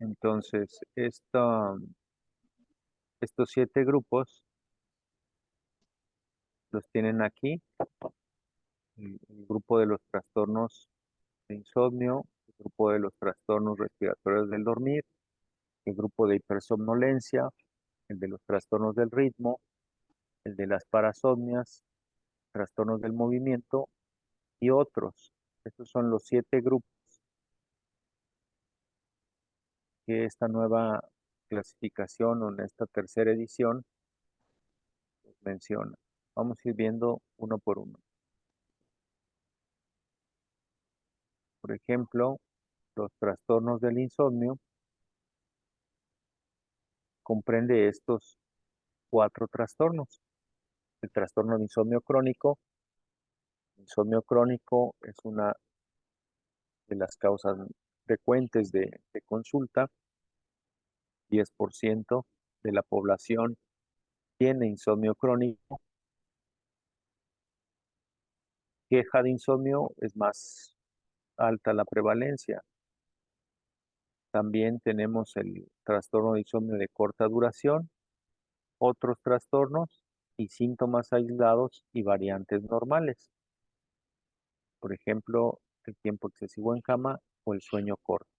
Entonces, estos 7 grupos los tienen aquí. El grupo de los trastornos de insomnio, el grupo de los trastornos respiratorios del dormir, el grupo de hipersomnolencia, el de los trastornos del ritmo, el de las parasomnias, trastornos del movimiento y otros. Estos son los 7 grupos que esta nueva clasificación o en esta tercera edición menciona. Vamos a ir viendo uno por uno. Por ejemplo, los trastornos del insomnio comprende estos 4 trastornos. El trastorno de insomnio crónico. El insomnio crónico es una de las causas frecuentes de consulta. 10% de la población tiene insomnio crónico. Queja de insomnio es más alta la prevalencia. También tenemos el trastorno de insomnio de corta duración, otros trastornos y síntomas aislados y variantes normales. Por ejemplo, el tiempo excesivo en cama o el sueño corto.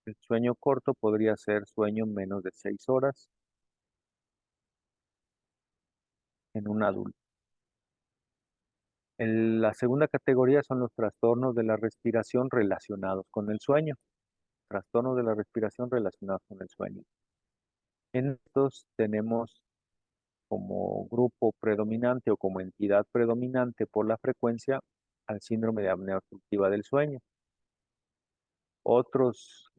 El sueño corto podría ser sueño menos de 6 horas en un adulto. La segunda categoría son los trastornos de la respiración relacionados con el sueño. Trastornos de la respiración relacionados con el sueño. En estos tenemos como grupo predominante o como entidad predominante por la frecuencia al síndrome de apnea obstructiva del sueño. Otros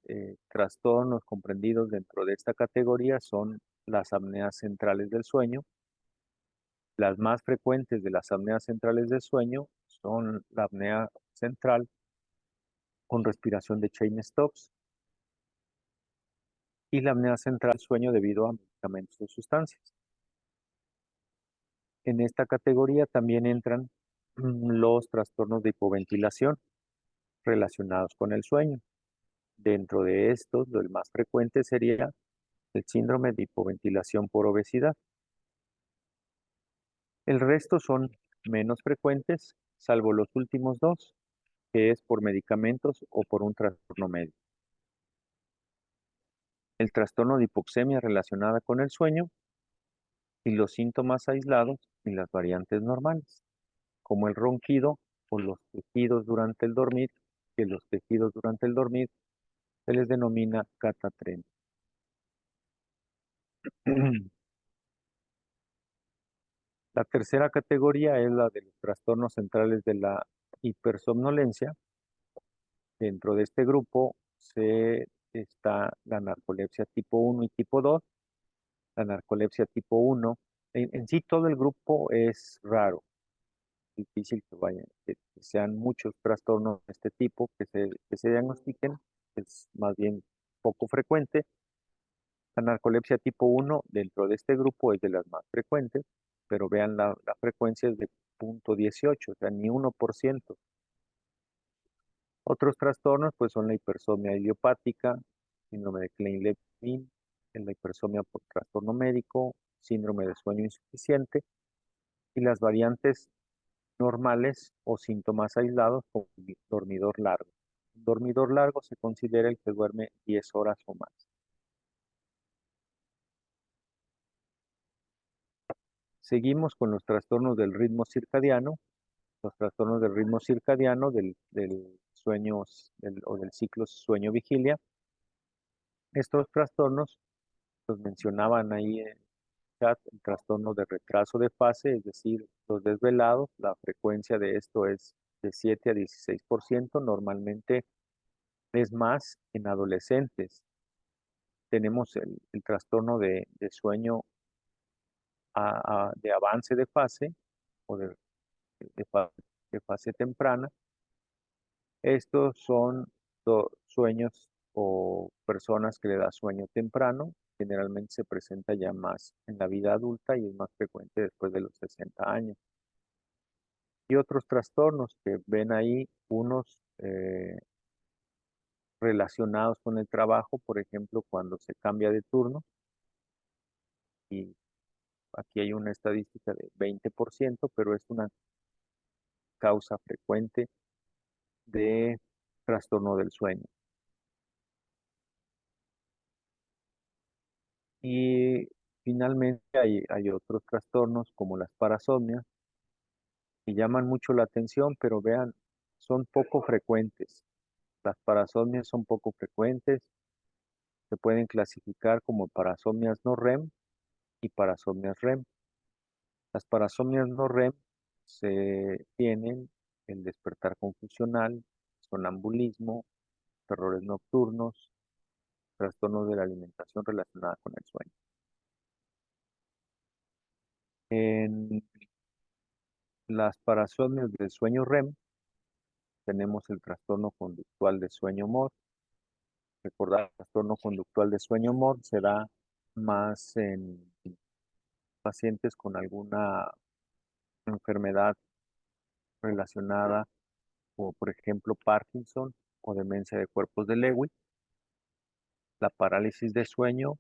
trastornos comprendidos dentro de esta categoría son las apneas centrales del sueño. Las más frecuentes de las apneas centrales del sueño son la apnea central con respiración de Cheyne-Stokes y la apnea central del sueño debido a medicamentos o sustancias. En esta categoría también entran los trastornos de hipoventilación relacionados con el sueño. Dentro de estos, el más frecuente sería el síndrome de hipoventilación por obesidad. El resto son menos frecuentes, salvo los últimos dos, que es por medicamentos o por un trastorno médico. El trastorno de hipoxemia relacionada con el sueño y los síntomas aislados y las variantes normales, como el ronquido o los quejidos durante el dormir, que los quejidos durante el dormir se les denomina catatremia. La tercera categoría es la de los trastornos centrales de la hipersomnolencia. Dentro de este grupo está la narcolepsia tipo 1 y tipo 2. La narcolepsia tipo 1, en sí todo el grupo es raro, difícil que sean muchos trastornos de este tipo que se diagnostiquen, es más bien poco frecuente. La narcolepsia tipo 1 dentro de este grupo es de las más frecuentes, pero vean la frecuencia es de 0.18, o sea, ni 1%. Otros trastornos pues son la hipersomnia idiopática, síndrome de Klein-Levin, la hipersomnia por trastorno médico, síndrome de sueño insuficiente y las variantes normales o síntomas aislados como dormidor largo. Un dormidor largo se considera el que duerme 10 horas o más. Seguimos con los trastornos del ritmo circadiano. Los trastornos del ritmo circadiano del sueño o del ciclo sueño-vigilia. Estos trastornos los mencionaban ahí en el chat, el trastorno de retraso de fase, es decir, los desvelados. La frecuencia de esto es de 7 a 16%, normalmente es más en adolescentes. Tenemos el trastorno de sueño de avance de fase o de fase temprana. Estos son sueños o personas que le da sueño temprano. Generalmente se presenta ya más en la vida adulta y es más frecuente después de los 60 años. Y otros trastornos que ven ahí, unos relacionados con el trabajo, por ejemplo, cuando se cambia de turno, y aquí hay una estadística de 20%, pero es una causa frecuente de trastorno del sueño. Y finalmente hay otros trastornos como las parasomnias que llaman mucho la atención, pero vean, son poco frecuentes. Las parasomnias son poco frecuentes, se pueden clasificar como parasomnias no REM y parasomnias REM. Las parasomnias no REM se tienen el despertar confusional, sonambulismo, terrores nocturnos, trastornos de la alimentación relacionada con el sueño. En las parasomnias del sueño REM tenemos el trastorno conductual de sueño MOD. Recordar, el trastorno conductual de sueño MOD se da más en pacientes con alguna enfermedad relacionada, como por ejemplo Parkinson o demencia de cuerpos de Lewy. La parálisis de sueño,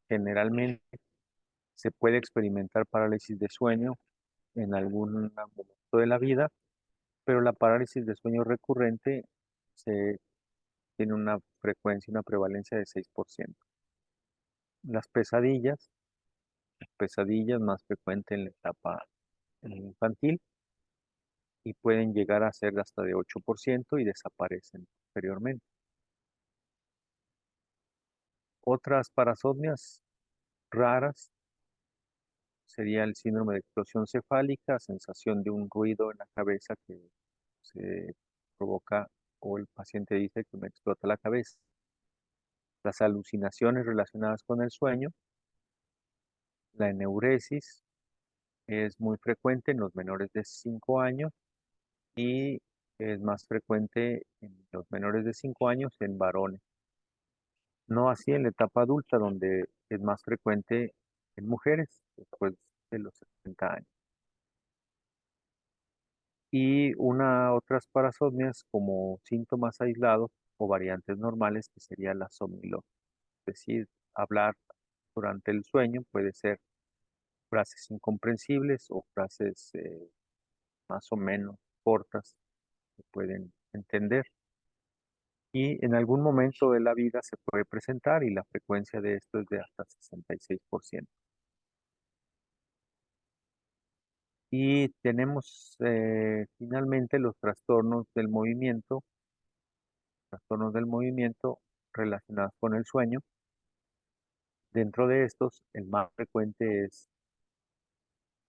generalmente se puede experimentar parálisis de sueño en algún momento de la vida, pero la parálisis de sueño recurrente tiene una frecuencia, una prevalencia de 6%. Las pesadillas más frecuentes en la etapa infantil y pueden llegar a ser hasta de 8% y desaparecen posteriormente. Otras parasomnias raras sería el síndrome de explosión cefálica, sensación de un ruido en la cabeza que se provoca o el paciente dice que me explota la cabeza. Las alucinaciones relacionadas con el sueño, la eneuresis es muy frecuente en los menores de 5 años y es más frecuente en los menores de 5 años en varones. No así en la etapa adulta, donde es más frecuente en mujeres después de los 60 años. Y otras parasomnias como síntomas aislados o variantes normales, que sería la somniloquia. Es decir, hablar durante el sueño puede ser frases incomprensibles o frases más o menos cortas que pueden entender. Y en algún momento de la vida se puede presentar y la frecuencia de esto es de hasta 66%. Y tenemos finalmente los trastornos del movimiento relacionados con el sueño. Dentro de estos, el más frecuente es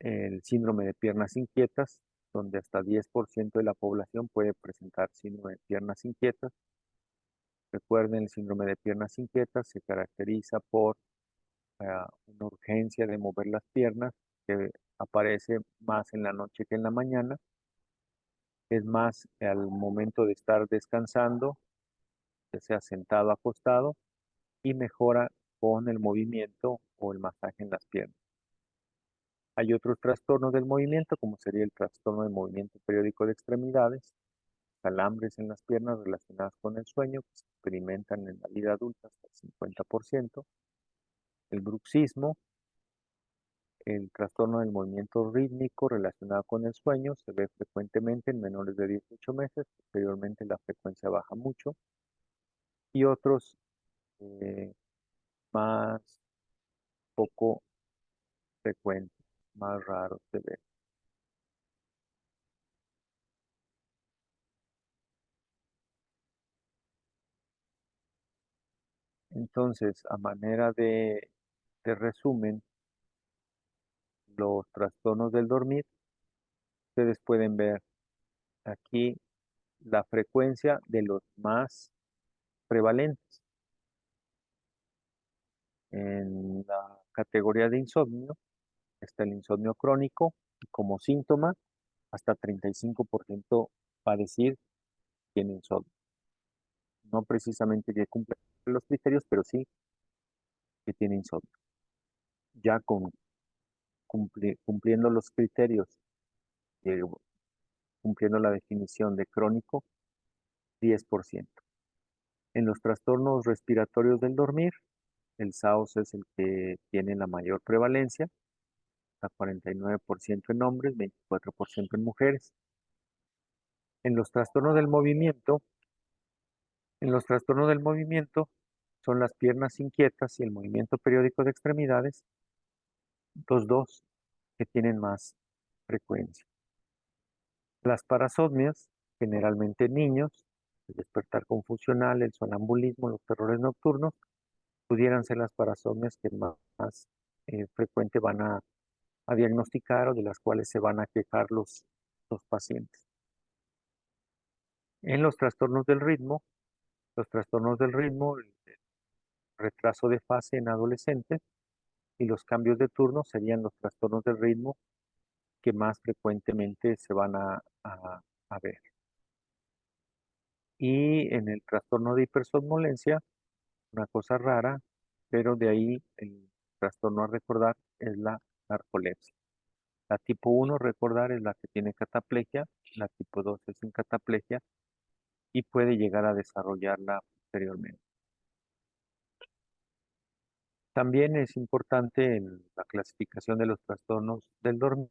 el síndrome de piernas inquietas, donde hasta 10% de la población puede presentar síndrome de piernas inquietas. Recuerden, el síndrome de piernas inquietas se caracteriza por una urgencia de mover las piernas que aparece más en la noche que en la mañana. Es más al momento de estar descansando, ya sea sentado o acostado, y mejora con el movimiento o el masaje en las piernas. Hay otros trastornos del movimiento, como sería el trastorno de movimiento periódico de extremidades, calambres en las piernas relacionadas con el sueño, que se experimentan en la vida adulta hasta el 50%, el bruxismo, el trastorno del movimiento rítmico relacionado con el sueño, se ve frecuentemente en menores de 18 meses, posteriormente la frecuencia baja mucho, y otros eh, más poco frecuentes, más raros de ver. Entonces, a manera de resumen, los trastornos del dormir, ustedes pueden ver aquí la frecuencia de los más prevalentes. En la categoría de insomnio está el insomnio crónico y como síntoma hasta 35% va a decir tiene insomnio. No precisamente que cumple los criterios, pero sí que tiene insomnio. Ya cumpliendo los criterios, eh, cumpliendo la definición de crónico, 10%. En los trastornos respiratorios del dormir, el SAOS es el que tiene la mayor prevalencia, a 49% en hombres, 24% en mujeres. En los trastornos del movimiento, en los trastornos del movimiento son las piernas inquietas y el movimiento periódico de extremidades, los dos que tienen más frecuencia. Las parasomnias, generalmente en niños, el despertar confusional, el sonambulismo, los terrores nocturnos, pudieran ser las parasomnias que más frecuente van a diagnosticar o de las cuales se van a quejar los pacientes. En los trastornos del ritmo, el retraso de fase en adolescentes y los cambios de turno serían los trastornos del ritmo que más frecuentemente se van a ver. Y en el trastorno de hipersomnolencia, una cosa rara, pero de ahí el trastorno a recordar es la narcolepsia. La tipo 1, recordar, es la que tiene cataplegia, la tipo 2 es sin cataplegia y puede llegar a desarrollarla posteriormente. También es importante en la clasificación de los trastornos del dormir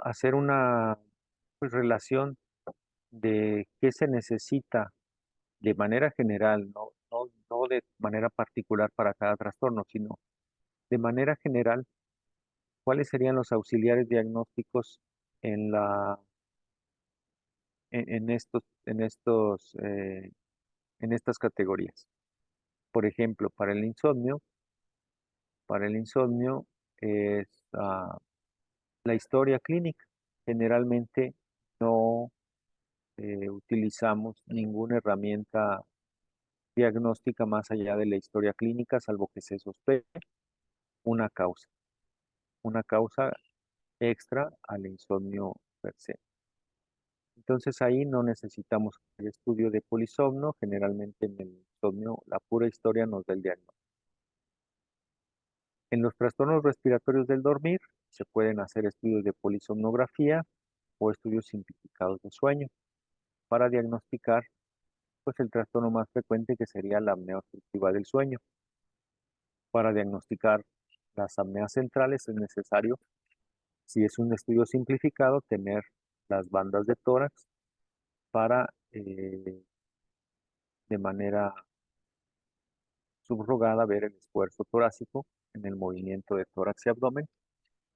hacer una relación de qué se necesita de manera general, no de manera particular para cada trastorno, sino de manera general, cuáles serían los auxiliares diagnósticos en en estas categorías. Por ejemplo, para el insomnio es la historia clínica. Generalmente no utilizamos ninguna herramienta diagnóstica más allá de la historia clínica, salvo que se sospeche una causa, una causa extra al insomnio per se. Entonces ahí no necesitamos el estudio de polisomnio, generalmente en el insomnio la pura historia nos da el diagnóstico. En los trastornos respiratorios del dormir se pueden hacer estudios de polisomnografía o estudios simplificados de sueño para diagnosticar pues, el trastorno más frecuente que sería la apnea obstructiva del sueño. Para diagnosticar las apneas centrales es necesario, si es un estudio simplificado, tener las bandas de tórax para de manera subrogada ver el esfuerzo torácico en el movimiento de tórax y abdomen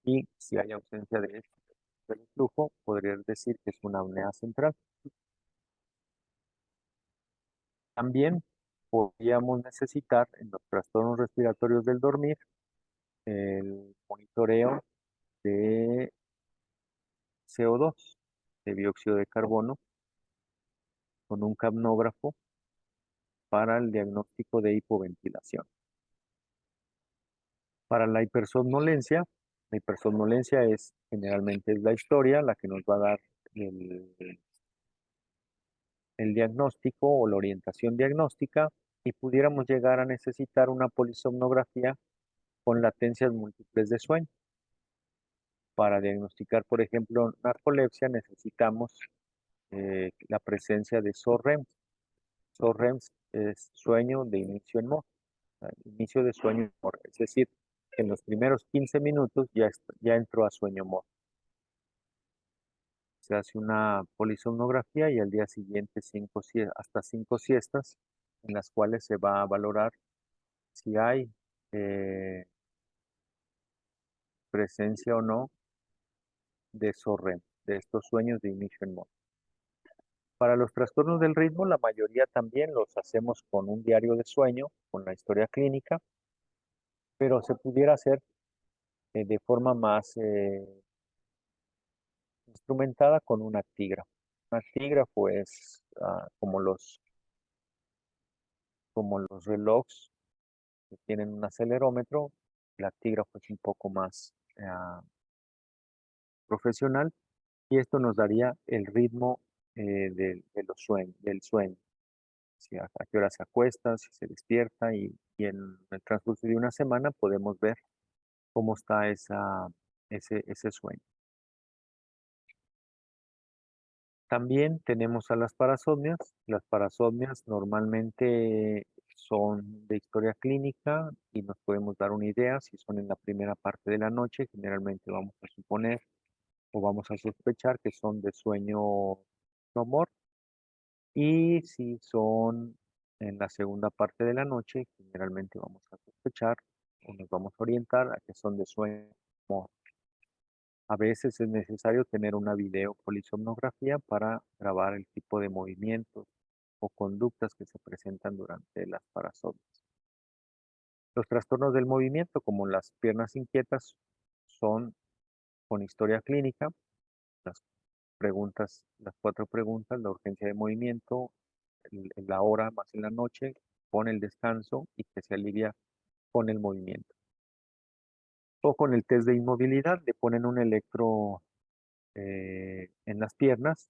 y si hay ausencia de este del flujo, podría decir que es una apnea central. También podríamos necesitar en los trastornos respiratorios del dormir el monitoreo de CO2, de dióxido de carbono, con un capnógrafo para el diagnóstico de hipoventilación. Para la hipersomnolencia generalmente es la historia la que nos va a dar el, el diagnóstico o la orientación diagnóstica y pudiéramos llegar a necesitar una polisomnografía con latencias múltiples de sueño. Para diagnosticar, por ejemplo, narcolepsia necesitamos la presencia de SORREM. SORREM es sueño de inicio en MOR, inicio de sueño en MOR, es decir, en los primeros 15 minutos ya entró a sueño MOR. Se hace una polisomnografía y al día siguiente hasta 5 siestas en las cuales se va a valorar si hay presencia o no de SORREM, de estos sueños de inicio en MOR. Para los trastornos del ritmo, la mayoría también los hacemos con un diario de sueño, con la historia clínica, pero se pudiera hacer de forma más instrumentada con un actígrafo. Un actígrafo es como los relojes que tienen un acelerómetro. El actígrafo es un poco más profesional y esto nos daría el ritmo del sueño. Si a qué hora se acuesta, si se despierta y en el transcurso de una semana podemos ver cómo está ese sueño. También tenemos a las parasomnias. Las parasomnias normalmente son de historia clínica y nos podemos dar una idea si son en la primera parte de la noche. Generalmente vamos a suponer o vamos a sospechar que son de sueño no. Y si son en la segunda parte de la noche, generalmente vamos a sospechar o nos vamos a orientar a que son de sueño. A veces es necesario tener una videopolisomnografía para grabar el tipo de movimientos o conductas que se presentan durante las parasomnias. Los trastornos del movimiento, como las piernas inquietas, son con historia clínica. Las las 4 preguntas, la urgencia de movimiento, la hora más en la noche, con el descanso y que se alivia con el movimiento. O con el test de inmovilidad, le ponen un electro en las piernas,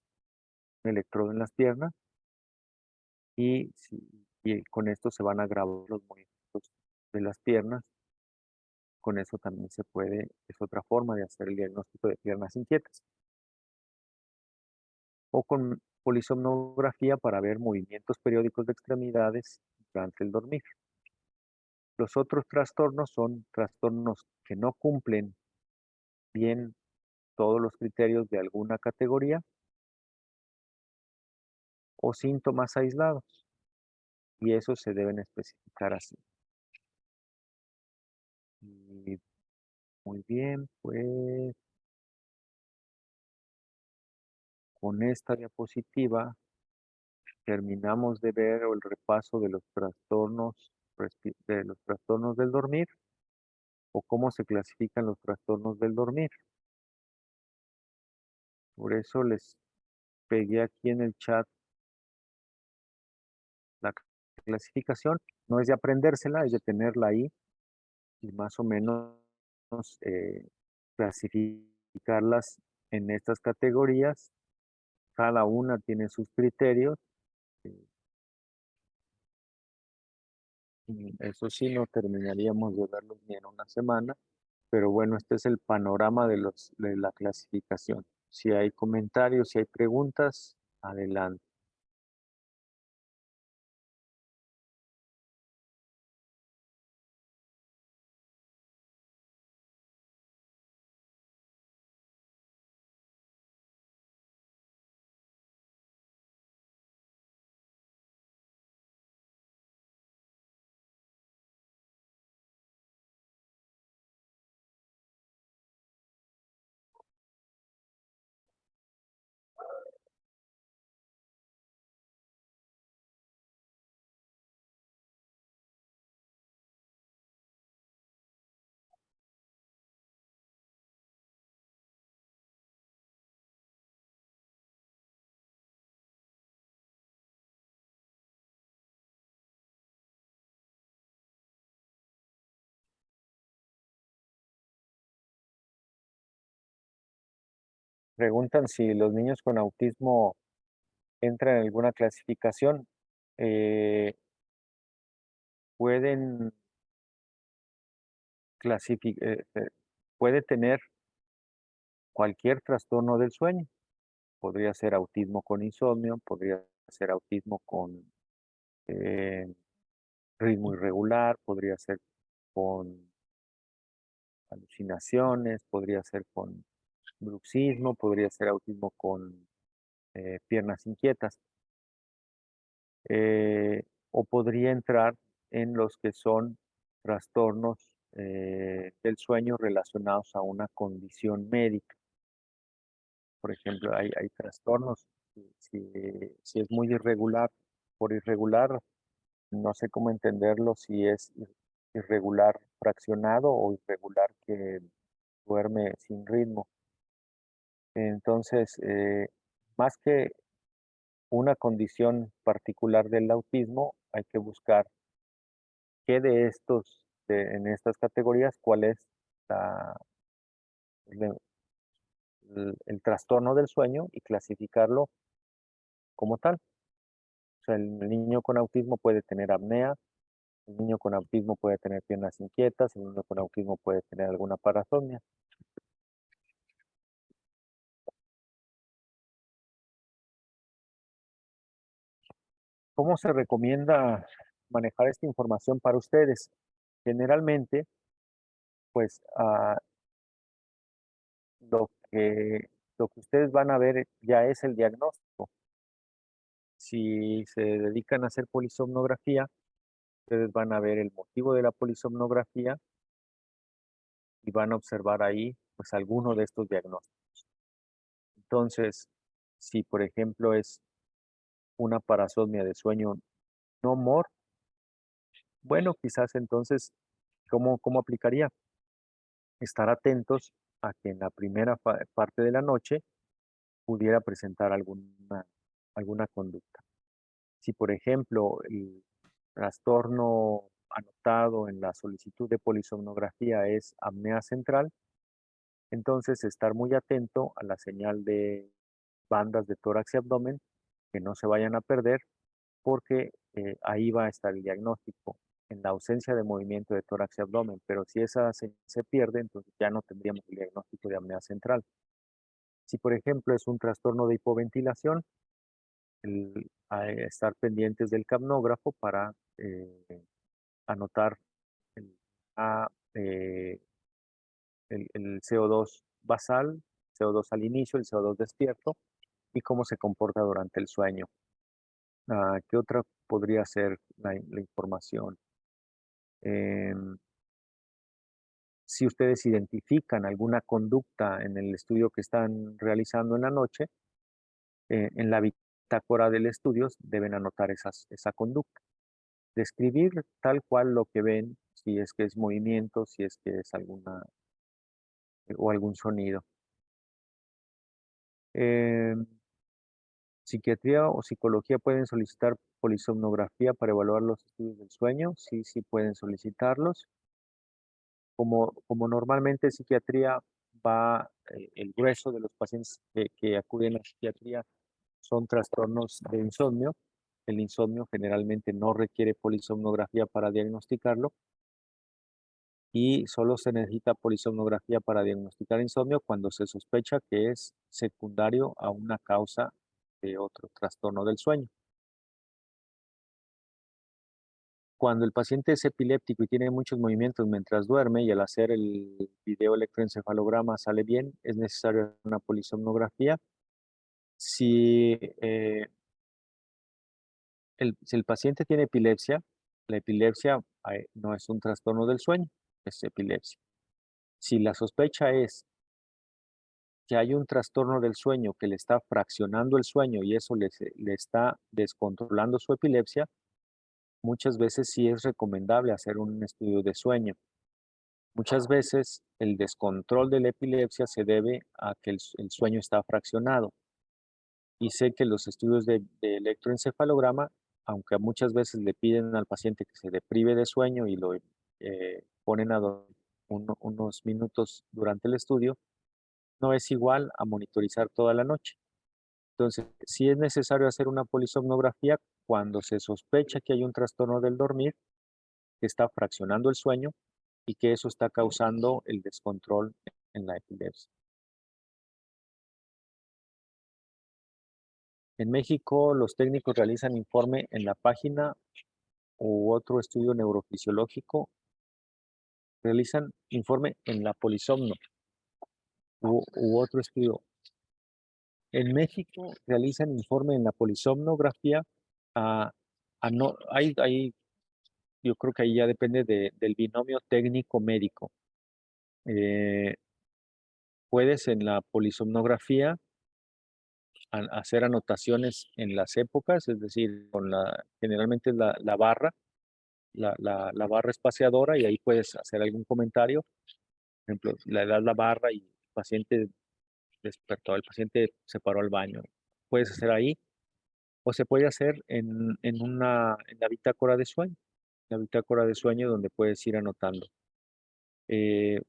un electrodo en las piernas, y, y con esto se van a grabar los movimientos de las piernas. Con eso también se puede, es otra forma de hacer el diagnóstico de piernas inquietas. O con polisomnografía para ver movimientos periódicos de extremidades durante el dormir. Los otros trastornos son trastornos que no cumplen bien todos los criterios de alguna categoría o síntomas aislados, y esos se deben especificar así. Y muy bien, pues con esta diapositiva terminamos de ver el repaso de los trastornos del dormir o cómo se clasifican los trastornos del dormir. Por eso les pegué aquí en el chat la clasificación. No es de aprendérsela, es de tenerla ahí y más o menos eh, clasificarlas en estas categorías. Cada una tiene sus criterios. eh, y eso sí, no terminaríamos de verlos ni en una semana, pero bueno, este es el panorama de la clasificación. Si hay comentarios, si hay preguntas, adelante. Preguntan si los niños con autismo entran en alguna clasificación. Eh, pueden puede tener cualquier trastorno del sueño. Podría ser autismo con insomnio, podría ser autismo con eh, ritmo irregular, podría ser con alucinaciones, podría ser con bruxismo, podría ser autismo con piernas inquietas, eh, o podría entrar en los que son trastornos del sueño relacionados a una condición médica. Por ejemplo, hay trastornos, si es muy irregular, por irregular, no sé cómo entenderlo, si es irregular fraccionado o irregular que duerme sin ritmo. Entonces, más que una condición particular del autismo, hay que buscar qué de estos, en estas categorías, cuál es la- el, el trastorno del sueño y clasificarlo como tal. O sea, el niño con autismo puede tener apnea, el niño con autismo puede tener piernas inquietas, el niño con autismo puede tener alguna parasomnia. ¿Cómo se recomienda manejar esta información para ustedes? Generalmente, pues, lo que lo que ustedes van a ver ya es el diagnóstico. Si se dedican a hacer polisomnografía, ustedes van a ver el motivo de la polisomnografía y van a observar ahí, pues, alguno de estos diagnósticos. Entonces, si, por ejemplo, es una parasomnia de sueño no MOR, bueno, quizás entonces, ¿cómo aplicaría? Estar atentos a que en la primera parte de la noche pudiera presentar alguna conducta. Si, por ejemplo, el trastorno anotado en la solicitud de polisomnografía es apnea central, entonces estar muy atento a la señal de bandas de tórax y abdomen, que no se vayan a perder, porque ahí va a estar el diagnóstico, en la ausencia de movimiento de tórax y abdomen, pero si esa se pierde, entonces ya no tendríamos el diagnóstico de apnea central. Si, por ejemplo, es un trastorno de hipoventilación, estar pendientes del capnógrafo para anotar el, A, eh, el CO2 basal, CO2 al inicio, el CO2 despierto y cómo se comporta durante el sueño. ¿Qué otra podría ser la información? Em, si ustedes identifican alguna conducta en el estudio que están realizando en la noche, en la bitácora del estudio deben anotar esa conducta. Describir tal cual lo que ven, si es que es movimiento, si es que es o algún sonido. Em, Psiquiatría o psicología pueden solicitar polisomnografía para evaluar los estudios del sueño. Sí, sí pueden solicitarlos. Como normalmente psiquiatría va, el grueso de los pacientes que acuden a psiquiatría son trastornos de insomnio. El insomnio generalmente no requiere polisomnografía para diagnosticarlo y solo se necesita polisomnografía para diagnosticar insomnio cuando se sospecha que es secundario a una causa de otro trastorno del sueño. Cuando el paciente es epiléptico y tiene muchos movimientos mientras duerme y al hacer el video electroencefalograma sale bien, es necesaria una polisomnografía. Si, si el paciente tiene epilepsia, la epilepsia no es un trastorno del sueño, es epilepsia. Si la sospecha es que hay un trastorno del sueño que le está fraccionando el sueño y eso le está descontrolando su epilepsia, muchas veces sí es recomendable hacer un estudio de sueño. Muchas veces el descontrol de la epilepsia se debe a que el sueño está fraccionado. Y sé que los estudios de electroencefalograma, aunque muchas veces le piden al paciente que se deprive de sueño y lo ponen a dormir unos minutos durante el estudio, no es igual a monitorizar toda la noche. Entonces, sí es necesario hacer una polisomnografía cuando se sospecha que hay un trastorno del dormir que está fraccionando el sueño y que eso está causando el descontrol en la epilepsia. En México, los técnicos realizan informe en la página u otro estudio neurofisiológico, realizan informe en la polisomno u otro estudio. En México realizan informe en la polisomnografía. a, no, yo creo que ahí ya depende del binomio técnico-médico. Eh, puedes en la polisomnografía hacer anotaciones en las épocas, es decir, generalmente es la barra, la barra espaciadora y ahí puedes hacer algún comentario. Por ejemplo, le das la barra y el paciente despertó, el paciente se paró al baño. Puedes hacer ahí o se puede hacer en la bitácora de sueño, la bitácora de sueño donde puedes ir anotando. Eh,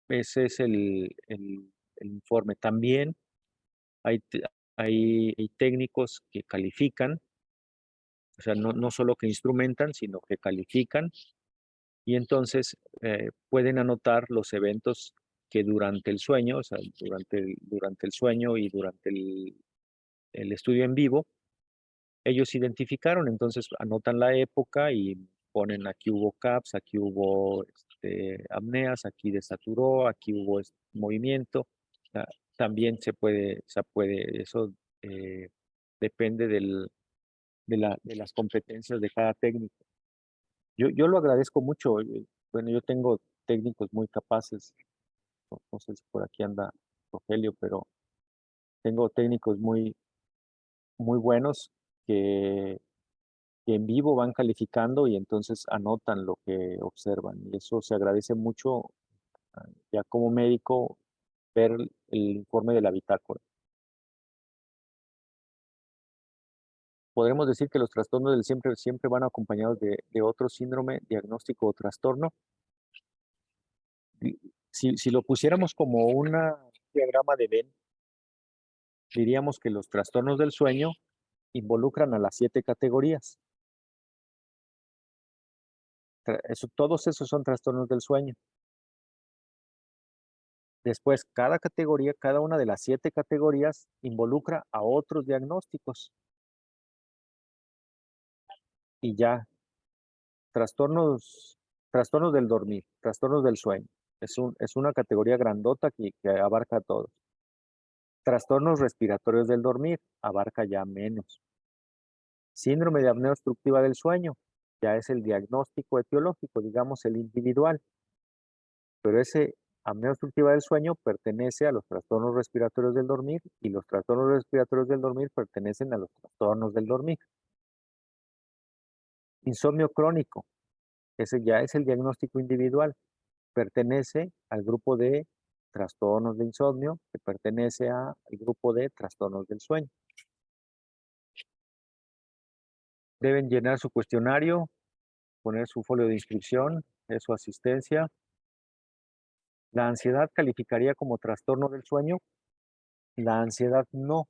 ese es el informe. También hay, hay técnicos que califican, o sea, no solo que instrumentan, sino que califican y entonces pueden anotar los eventos que durante el sueño, o sea, durante el sueño y durante el estudio en vivo, ellos identificaron, entonces anotan la época y ponen aquí hubo CAPS, aquí hubo apneas, aquí desaturó, aquí hubo movimiento. O sea, también eso depende de las competencias de cada técnico. Yo lo agradezco mucho. Bueno, yo tengo técnicos muy capaces. No sé si por aquí anda Rogelio, pero tengo técnicos muy buenos que en vivo van calificando y entonces anotan lo que observan. Y eso se agradece mucho ya como médico ver el informe de la bitácora. Podremos decir que los trastornos del siempre van acompañados de otro síndrome, diagnóstico o trastorno. Si lo pusiéramos como un diagrama de Venn, diríamos que los trastornos del sueño involucran a las 7 categorías. Todos esos son trastornos del sueño. Después, cada categoría, cada una de las 7 categorías involucra a otros diagnósticos. Y ya, trastornos, trastornos del dormir, trastornos del sueño. Es una categoría grandota que abarca todo. Trastornos respiratorios del dormir, abarca ya menos. Síndrome de apnea obstructiva del sueño, ya es el diagnóstico etiológico, digamos el individual. Pero ese apnea obstructiva del sueño pertenece a los trastornos respiratorios del dormir y los trastornos respiratorios del dormir pertenecen a los trastornos del dormir. Insomnio crónico, ese ya es el diagnóstico individual, pertenece al grupo de trastornos de insomnio, que pertenece al grupo de trastornos del sueño. Deben llenar su cuestionario, poner su folio de inscripción, es su asistencia. ¿La ansiedad calificaría como trastorno del sueño? La ansiedad no.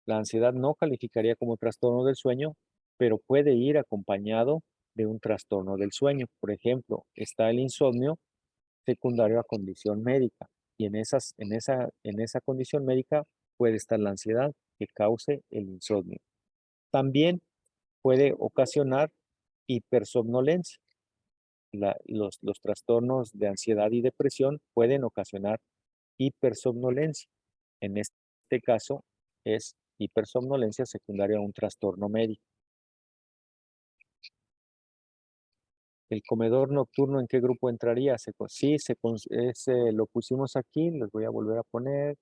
La ansiedad no calificaría como trastorno del sueño, pero puede ir acompañado de un trastorno del sueño. Por ejemplo, está el insomnio secundario a condición médica y en esa condición médica puede estar la ansiedad que cause el insomnio. También puede ocasionar hipersomnolencia. Los trastornos de ansiedad y depresión pueden ocasionar hipersomnolencia. En este caso es hipersomnolencia secundaria a un trastorno médico. ¿El comedor nocturno en qué grupo entraría? Sí, lo pusimos aquí, les voy a volver a poner.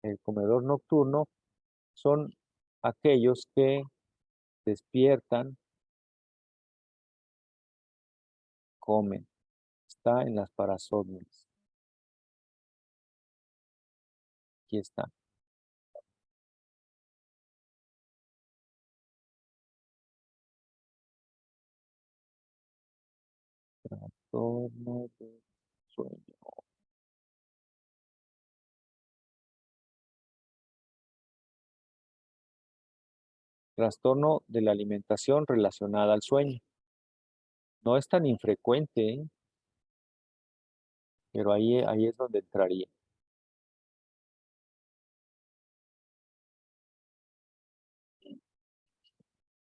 El comedor nocturno son aquellos que despiertan, comen. Está en las parasomnias. Aquí está. Trastorno del sueño. Trastorno de la alimentación relacionada al sueño. No es tan infrecuente, ¿eh? Pero ahí es donde entraría.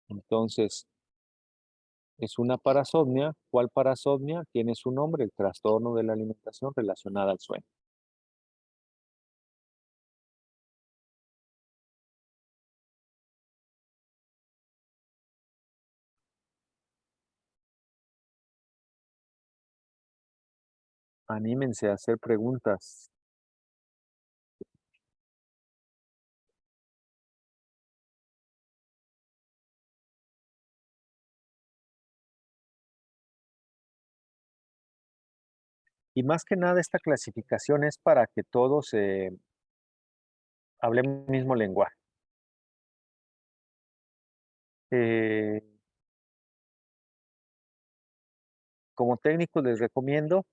Entonces, es una parasomnia. ¿Cuál parasomnia? Tiene su nombre, el trastorno de la alimentación relacionada al sueño. Anímense a hacer preguntas. Y más que nada, esta clasificación es para que todos hablemos el mismo lenguaje. Eh, Como técnicos les recomiendo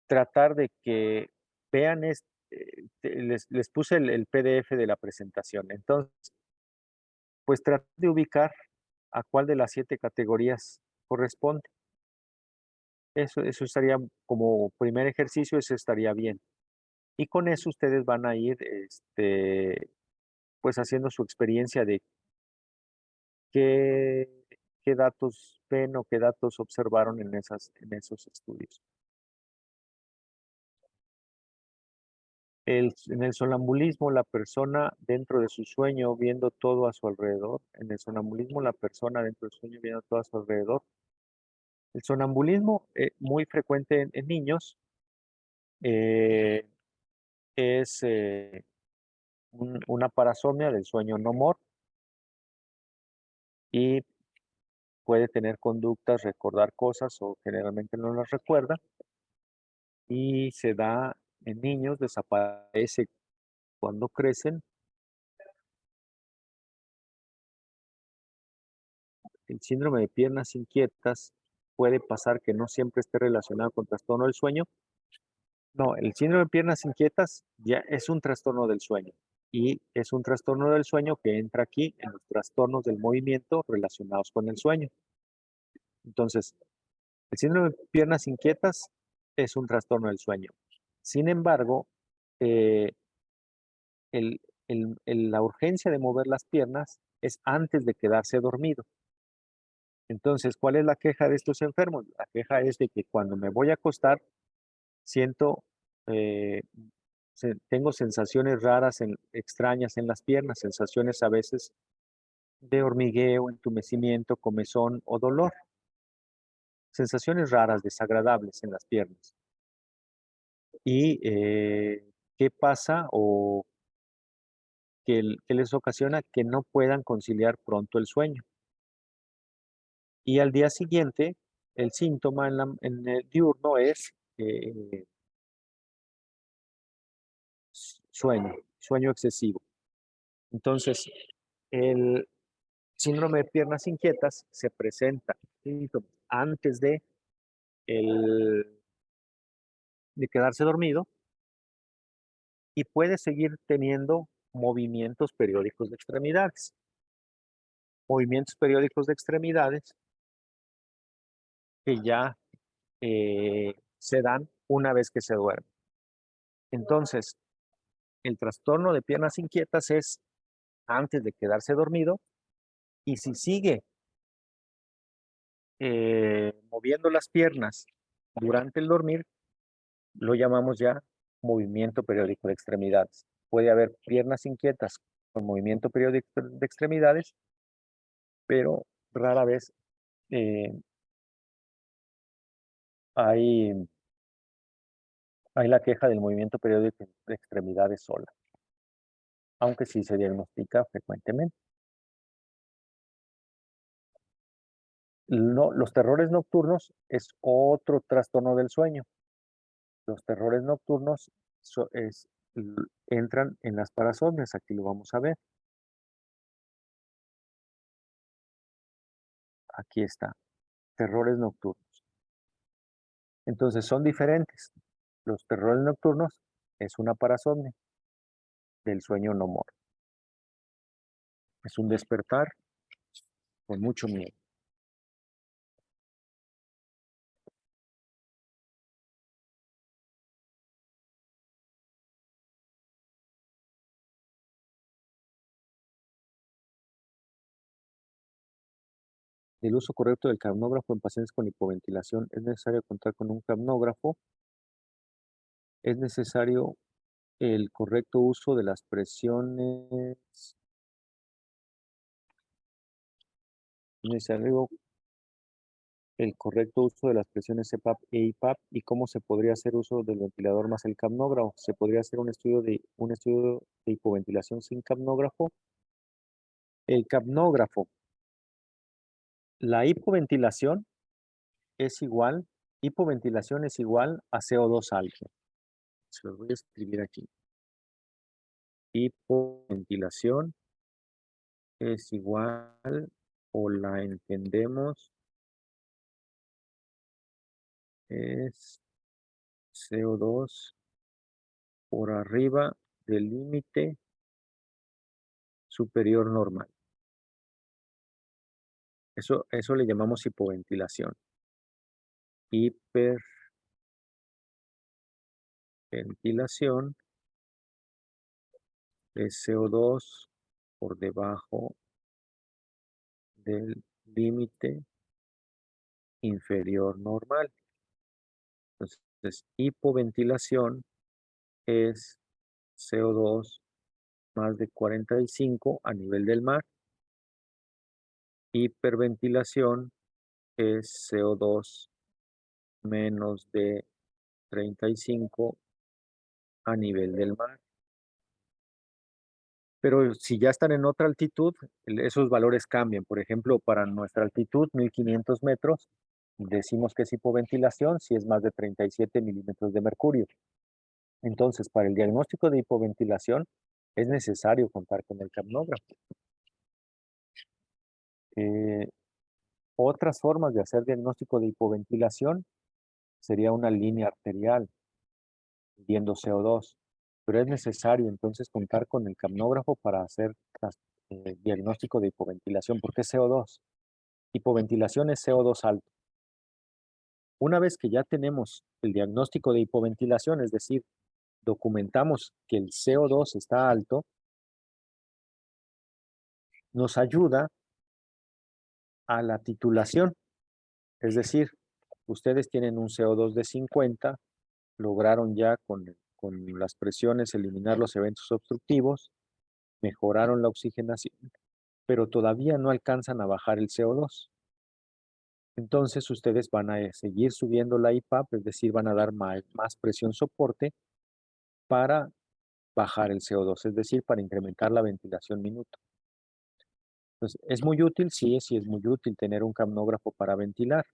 tratar de que vean, les puse el PDF de la presentación. Entonces, pues tratar de ubicar a cuál de las 7 categorías corresponde. Eso estaría como primer ejercicio, eso estaría bien. Y con eso ustedes van a ir, pues haciendo su experiencia de ¿Qué, qué datos ven o qué datos observaron en esos estudios? En el sonambulismo, la persona dentro de su sueño viendo todo a su alrededor. En el sonambulismo, la persona dentro del sueño viendo todo a su alrededor. El sonambulismo, muy frecuente en niños, eh, es una parasomnia del sueño no mor y puede tener conductas, recordar cosas o generalmente no las recuerda y se da en niños, desaparece cuando crecen. El síndrome de piernas inquietas puede pasar que no siempre esté relacionado con trastorno del sueño. No, el síndrome de piernas inquietas ya es un trastorno del sueño y es un trastorno del sueño que entra aquí en los trastornos del movimiento relacionados con el sueño. Entonces, el síndrome de piernas inquietas es un trastorno del sueño. Sin embargo, eh, la urgencia de mover las piernas es antes de quedarse dormido. Entonces, ¿cuál es la queja de estos enfermos? La queja es de que cuando me voy a acostar, siento, eh, tengo sensaciones raras, extrañas en las piernas, sensaciones a veces de hormigueo, entumecimiento, comezón o dolor. Sensaciones raras, desagradables en las piernas. ¿Y qué pasa o qué les ocasiona? Que no puedan conciliar pronto el sueño. Y al día siguiente, el síntoma en el diurno es sueño excesivo. Entonces, el síndrome de piernas inquietas se presenta antes de quedarse dormido y puede seguir teniendo movimientos periódicos de extremidades. Movimientos periódicos de extremidades que ya se dan una vez que se duerme. Entonces, el trastorno de piernas inquietas es antes de quedarse dormido y si sigue moviendo las piernas durante el dormir, lo llamamos ya movimiento periódico de extremidades. Puede haber piernas inquietas con movimiento periódico de extremidades, pero rara vez eh, hay, hay la queja del movimiento periódico de extremidades sola, aunque sí se diagnostica frecuentemente. No, los terrores nocturnos es otro trastorno del sueño. Los terrores nocturnos entran en las parasomnias, aquí lo vamos a ver. Aquí está, terrores nocturnos. Entonces son diferentes. Los terrores nocturnos es una parasomnia del sueño no mor. Es un despertar con mucho miedo. El uso correcto del capnógrafo en pacientes con hipoventilación. Es necesario contar con un capnógrafo. Es necesario el correcto uso de las presiones. Es necesario el correcto uso de las presiones CPAP e IPAP y cómo se podría hacer uso del ventilador más el capnógrafo. Se podría hacer un estudio de hipoventilación sin capnógrafo. El capnógrafo, la hipoventilación es igual a CO2 alto. Se los voy a escribir aquí. Hipoventilación es igual o la entendemos es CO2 por arriba del límite superior normal. Eso le llamamos hipoventilación. Hiperventilación es CO2 por debajo del límite inferior normal. Entonces, hipoventilación es CO2 más de 45 a nivel del mar. Hiperventilación es CO2 menos de 35 a nivel del mar. Pero si ya están en otra altitud, esos valores cambian. Por ejemplo, para nuestra altitud, 1500 metros, decimos que es hipoventilación si es más de 37 milímetros de mercurio. Entonces, para el diagnóstico de hipoventilación, es necesario contar con el capnógrafo. Otras formas de hacer diagnóstico de hipoventilación sería una línea arterial midiendo CO2, pero es necesario entonces contar con el capnógrafo para hacer diagnóstico de hipoventilación. ¿Por qué CO2? Hipoventilación es CO2 alto. Una vez que ya tenemos el diagnóstico de hipoventilación, es decir, documentamos que el CO2 está alto, nos ayuda a la titulación. Es decir, ustedes tienen un CO2 de 50, lograron ya con las presiones eliminar los eventos obstructivos, mejoraron la oxigenación, pero todavía no alcanzan a bajar el CO2. Entonces ustedes van a seguir subiendo la IPAP, es decir, van a dar más presión soporte para bajar el CO2, es decir, para incrementar la ventilación minuto. Entonces, ¿es muy útil? Sí, sí es muy útil tener un capnógrafo para ventilar,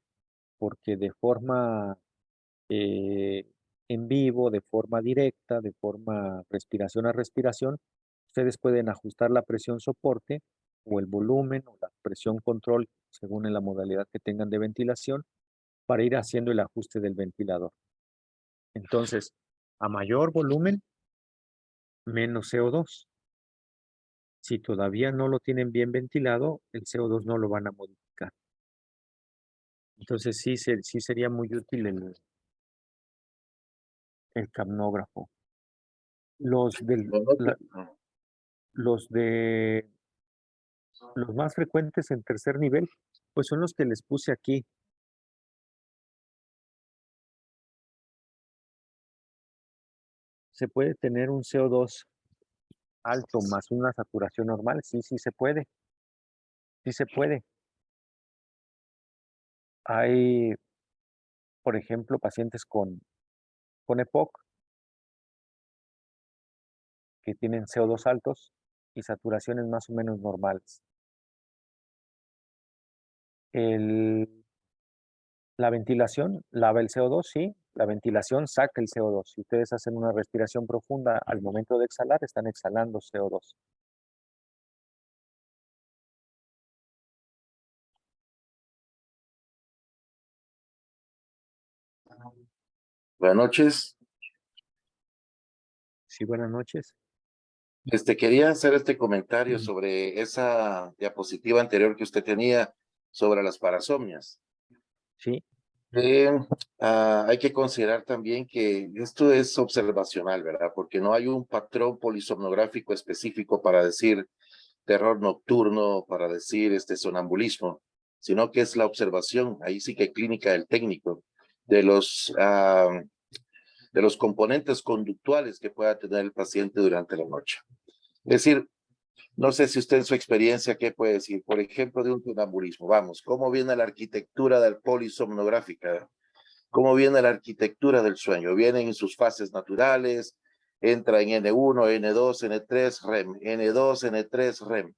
porque de forma eh, en vivo, de forma directa, de forma respiración a respiración, ustedes pueden ajustar la presión soporte o el volumen o la presión control según en la modalidad que tengan de ventilación para ir haciendo el ajuste del ventilador. Entonces, a mayor volumen, menos CO2. Si todavía no lo tienen bien ventilado, el CO2 no lo van a modificar. Entonces sí sería muy útil el capnógrafo. Los, del, la- los de los más frecuentes en tercer nivel, pues son los que les puse aquí. ¿Se puede tener un CO2 alto más una saturación normal? Sí, sí se puede. Sí se puede. Hay, por ejemplo, pacientes con EPOC que tienen CO2 altos y saturaciones más o menos normales. La ventilación lava el CO2, sí. La ventilación saca el CO2. Si ustedes hacen una respiración profunda al momento de exhalar, están exhalando CO2. Buenas noches. Sí, buenas noches. Quería hacer este comentario sobre esa diapositiva anterior que usted tenía sobre las parasomnias. Sí, Eh, Hay que considerar también que esto es observacional, ¿verdad? Porque no hay un patrón polisomnográfico específico para decir terror nocturno, para decir sonambulismo, sino que es la observación, ahí sí que clínica del técnico, de los componentes conductuales que pueda tener el paciente durante la noche. Es decir, no sé si usted en su experiencia, ¿qué puede decir? Por ejemplo, de un sonambulismo. Vamos, ¿cómo viene la arquitectura del polisomnográfica? ¿Cómo viene la arquitectura del sueño? Viene en sus fases naturales, entra en N1, N2, N3, REM, N2, N3, REM.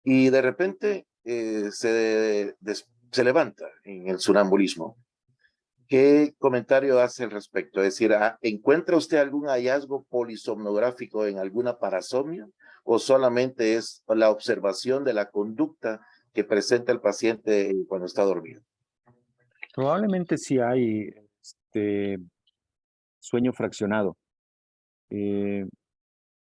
Y de repente se levanta en el sonambulismo. ¿Qué comentario hace al respecto? Es decir, ¿encuentra usted algún hallazgo polisomnográfico en alguna parasomnia o solamente es la observación de la conducta que presenta el paciente cuando está dormido? probablemente sí hay sueño fraccionado. Eh,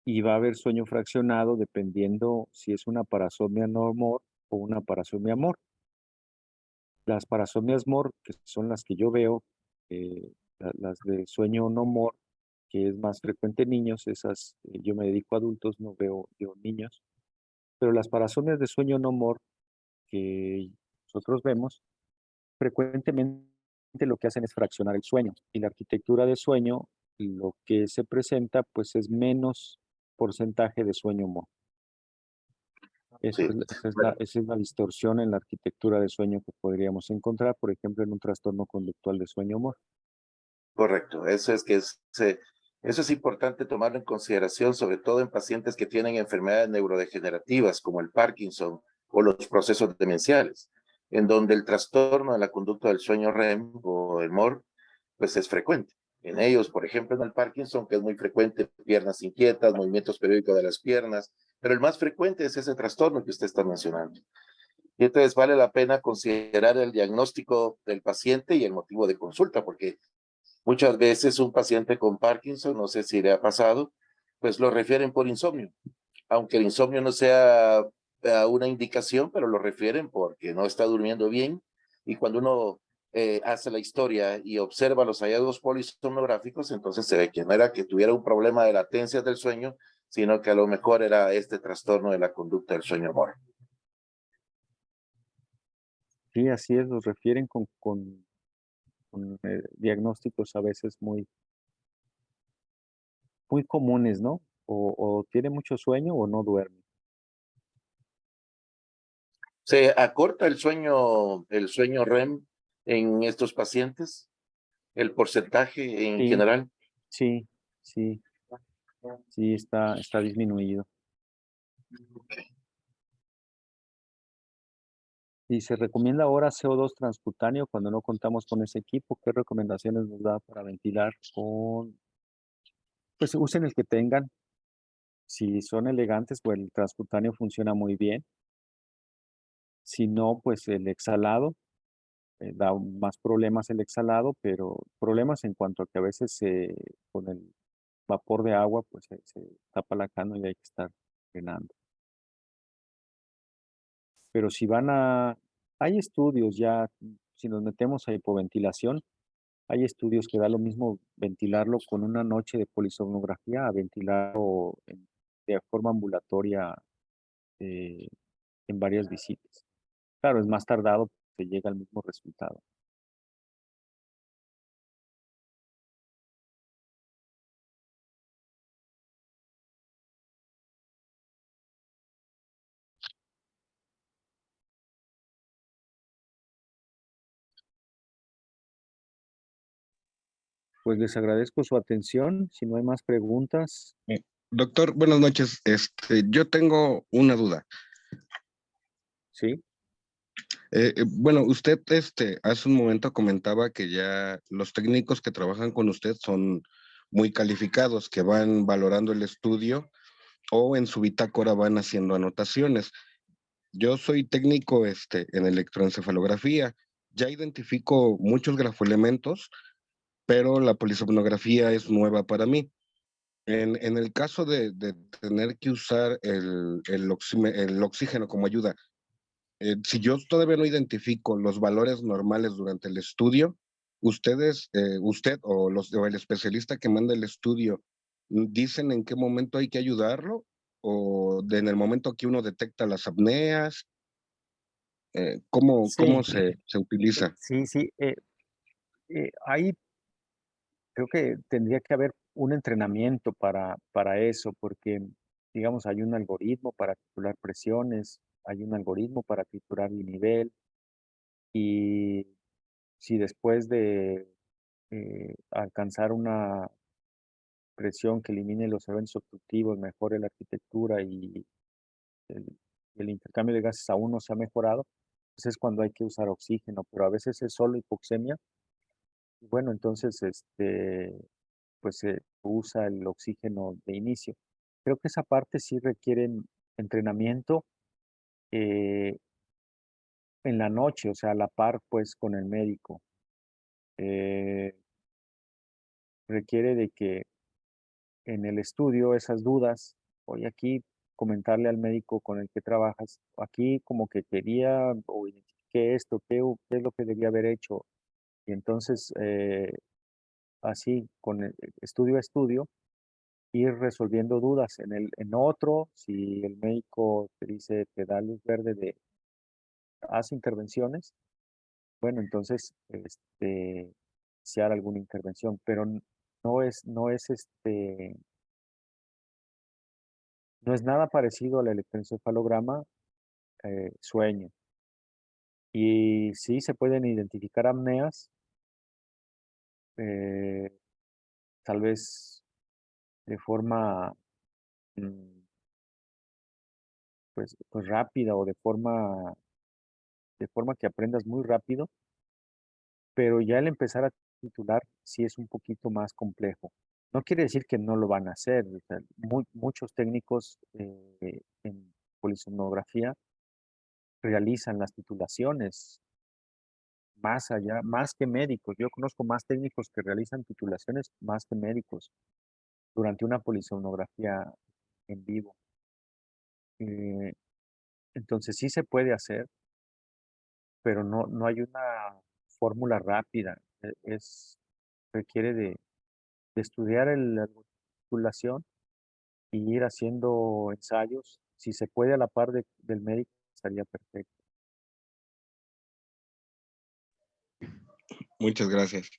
y va a haber sueño fraccionado dependiendo si es una parasomnia no MOR o una parasomnia MOR. Las parasomnias MOR, que son las que yo veo, las de sueño no MOR, que es más frecuente en niños, esas yo me dedico a adultos, no veo yo niños, pero las parasomnias de sueño no MOR, que nosotros vemos, frecuentemente lo que hacen es fraccionar el sueño. Y la arquitectura de sueño, lo que se presenta, pues es menos porcentaje de sueño MOR. Sí, Esa es la distorsión en la arquitectura de sueño que podríamos encontrar, por ejemplo, en un trastorno conductual de sueño MOR. correcto. Eso es importante tomarlo en consideración, sobre todo en pacientes que tienen enfermedades neurodegenerativas como el Parkinson o los procesos demenciales, en donde el trastorno de la conducta del sueño REM o el MOR, pues es frecuente. En ellos, por ejemplo, en el Parkinson, que es muy frecuente, piernas inquietas, movimientos periódicos de las piernas, pero el más frecuente es ese trastorno que usted está mencionando. Y entonces vale la pena considerar el diagnóstico del paciente y el motivo de consulta, porque muchas veces un paciente con Parkinson, no sé si le ha pasado, pues lo refieren por insomnio, aunque el insomnio no sea una indicación, pero lo refieren porque no está durmiendo bien. Y cuando uno hace la historia y observa los hallazgos polisomnográficos, entonces se ve que no era que tuviera un problema de latencia del sueño, sino que a lo mejor era este trastorno de la conducta del sueño MOR. Sí, así es, los refieren con diagnósticos a veces muy comunes, ¿no? O tiene mucho sueño o no duerme. Se acorta el sueño REM en estos pacientes, el porcentaje en Sí, general. sí, sí, sí, está disminuido. Y se recomienda ahora CO2 transcutáneo cuando no contamos con ese equipo. ¿Qué recomendaciones nos da para ventilar con, pues usen el que tengan? Si son elegantes, pues el transcutáneo funciona muy bien. Si no, pues el exhalado, da más problemas el exhalado, pero problemas en cuanto a que a veces con el vapor de agua, pues se tapa la cano y hay que estar frenando. Pero si hay estudios ya, si nos metemos a hipoventilación, hay estudios que da lo mismo ventilarlo con una noche de polisomnografía a ventilarlo de forma ambulatoria eh, en varias visitas. Claro, es más tardado, se llega al mismo resultado. Pues les agradezco su atención. Si no hay más preguntas, Doctor, buenas noches. Yo tengo una duda. sí, Bueno, usted hace un momento comentaba que ya los técnicos que trabajan con usted son muy calificados, que van valorando el estudio o en su bitácora van haciendo anotaciones. Yo soy técnico en electroencefalografía. Ya identifico muchos grafoelementos, pero la polisomnografía es nueva para mí. En el caso de tener que usar el oxígeno como ayuda, si yo todavía no identifico los valores normales durante el estudio, usted o el especialista que manda el estudio, ¿dicen en qué momento hay que ayudarlo? En el momento que uno detecta las apneas, ¿cómo sí, se utiliza? sí, sí. Ahí creo que tendría que haber un entrenamiento para eso, porque, digamos, hay un algoritmo para calcular presiones, hay un algoritmo para triturar el nivel, y si después de alcanzar una presión que elimine los eventos obstructivos, mejore la arquitectura y el, el intercambio de gases aún no se ha mejorado, pues es cuando hay que usar oxígeno, pero a veces es solo hipoxemia. Y bueno, entonces pues se usa el oxígeno de inicio. Creo que esa parte sí requiere entrenamiento eh, en la noche, o sea, a la par pues con el médico. Eh, Requiere de que en el estudio esas dudas, oye, aquí comentarle al médico con el que trabajas, aquí como que quería o identifiqué esto, qué es lo que debía haber hecho. Y entonces, así, con estudio a estudio, ir resolviendo dudas. En otro, si el médico te dice, te da luz verde de hace intervenciones, bueno, entonces se hará alguna intervención, pero no es nada parecido al electroencefalograma sueño. Y sí se pueden identificar apneas, eh, tal vez de forma pues rápida o de forma que aprendas muy rápido, pero ya el empezar a titular sí es un poquito más complejo. No quiere decir que no lo van a hacer. O sea, muchos técnicos en polisomnografía realizan las titulaciones más allá, más que médicos. Yo conozco más técnicos que realizan titulaciones más que médicos durante una polisomnografía en vivo. Eh, entonces sí se puede hacer, pero no hay una fórmula rápida. Requiere de estudiar la titulación y ir haciendo ensayos. Si se puede a la par del médico, estaría perfecto. Muchas gracias.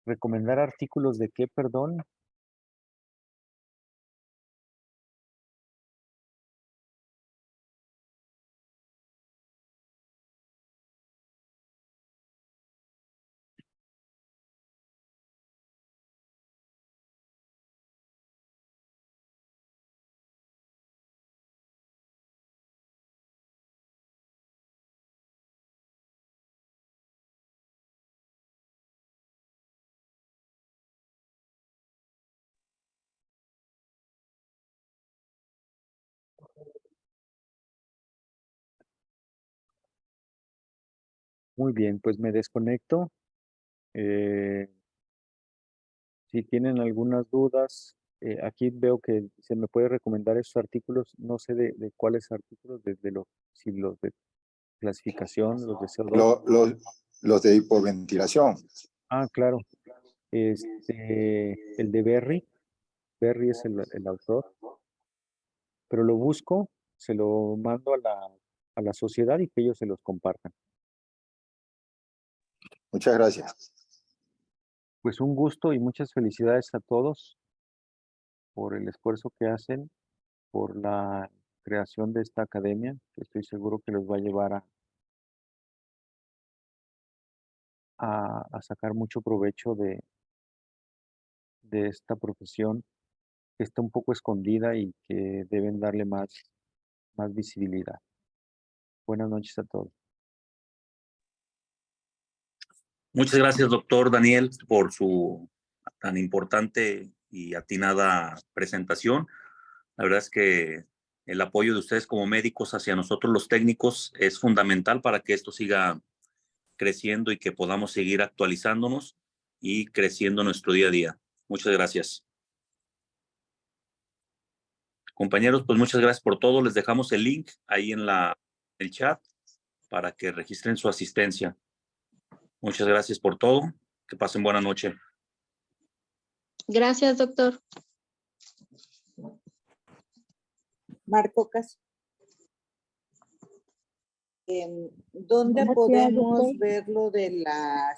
¿Recomendar artículos de qué, perdón? Muy bien, pues me desconecto. Eh, si tienen algunas dudas, aquí veo que se me puede recomendar esos artículos. No sé de cuáles artículos, si los de clasificación, los de CO2. Los de hipoventilación. Ah, claro. El de Berry. Berry es el autor. Pero lo busco, se lo mando a la sociedad y que ellos se los compartan. Muchas gracias. Pues un gusto y muchas felicidades a todos por el esfuerzo que hacen, por la creación de esta academia, que estoy seguro que los va a llevar a sacar mucho provecho de esta profesión que está un poco escondida y que deben darle más visibilidad. Buenas noches a todos. Muchas gracias, doctor Daniel, por su tan importante y atinada presentación. La verdad es que el apoyo de ustedes como médicos hacia nosotros los técnicos es fundamental para que esto siga creciendo y que podamos seguir actualizándonos y creciendo nuestro día a día. Muchas gracias. Compañeros, pues muchas gracias por todo. Les dejamos el link ahí en el chat para que registren su asistencia. Muchas gracias por todo. Que pasen buena noche. Gracias, doctor. Marco Cas. ¿Dónde Gracias, podemos doctor. ver lo de la